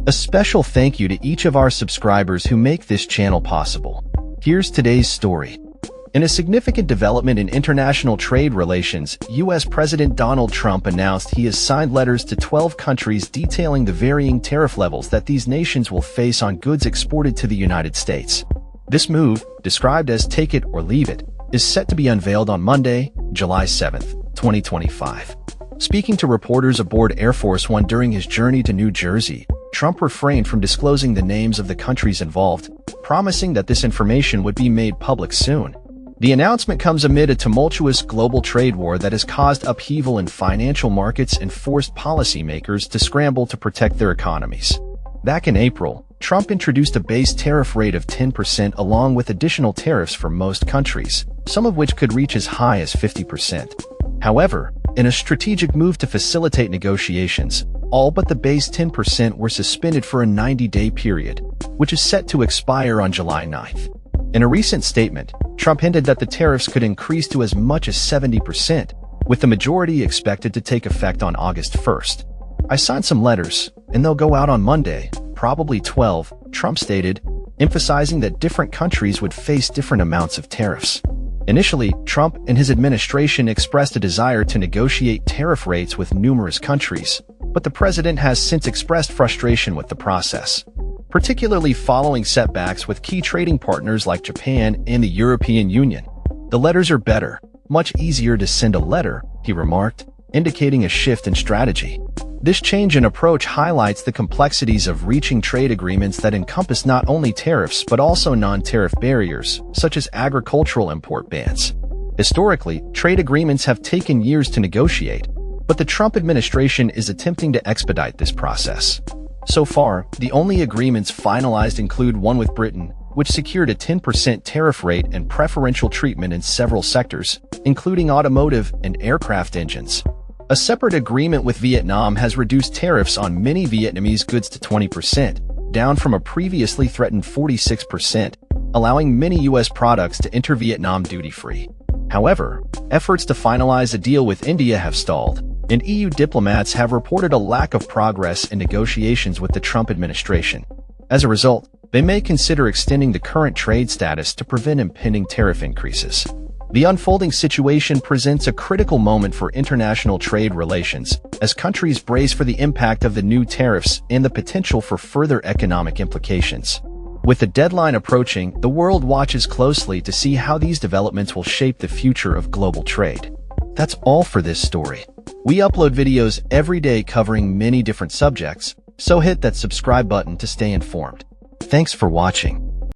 A special thank you to each of our subscribers who make this channel possible. Here's today's story. In a significant development in international trade relations, U.S. President Donald Trump announced he has signed letters to 12 countries detailing the varying tariff levels that these nations will face on goods exported to the United States. This move, described as "take it or leave it," is set to be unveiled on Monday, July 7, 2025. Speaking to reporters aboard Air Force One during his journey to New Jersey, Trump refrained from disclosing the names of the countries involved, promising that this information would be made public soon. The announcement comes amid a tumultuous global trade war that has caused upheaval in financial markets and forced policymakers to scramble to protect their economies. Back in April, Trump introduced a base tariff rate of 10% along with additional tariffs for most countries, some of which could reach as high as 50%. However, in a strategic move to facilitate negotiations, all but the base 10% were suspended for a 90-day period, which is set to expire on July 9th. In a recent statement, Trump hinted that the tariffs could increase to as much as 70%, with the majority expected to take effect on August 1st. "I signed some letters, and they'll go out on Monday, probably 12, Trump stated, emphasizing that different countries would face different amounts of tariffs. Initially, Trump and his administration expressed a desire to negotiate tariff rates with numerous countries, but the president has since expressed frustration with the process, particularly following setbacks with key trading partners like Japan and the European Union. "The letters are better, much easier to send a letter," he remarked, indicating a shift in strategy. This change in approach highlights the complexities of reaching trade agreements that encompass not only tariffs but also non-tariff barriers, such as agricultural import bans. Historically, trade agreements have taken years to negotiate, but the Trump administration is attempting to expedite this process. So far, the only agreements finalized include one with Britain, which secured a 10% tariff rate and preferential treatment in several sectors, including automotive and aircraft engines. A separate agreement with Vietnam has reduced tariffs on many Vietnamese goods to 20%, down from a previously threatened 46%, allowing many U.S. products to enter Vietnam duty-free. However, efforts to finalize a deal with India have stalled, and EU diplomats have reported a lack of progress in negotiations with the Trump administration. As a result, they may consider extending the current trade status to prevent impending tariff increases. The unfolding situation presents a critical moment for international trade relations, as countries brace for the impact of the new tariffs and the potential for further economic implications. With the deadline approaching, the world watches closely to see how these developments will shape the future of global trade. That's all for this story. We upload videos every day covering many different subjects, so hit that subscribe button to stay informed. Thanks for watching.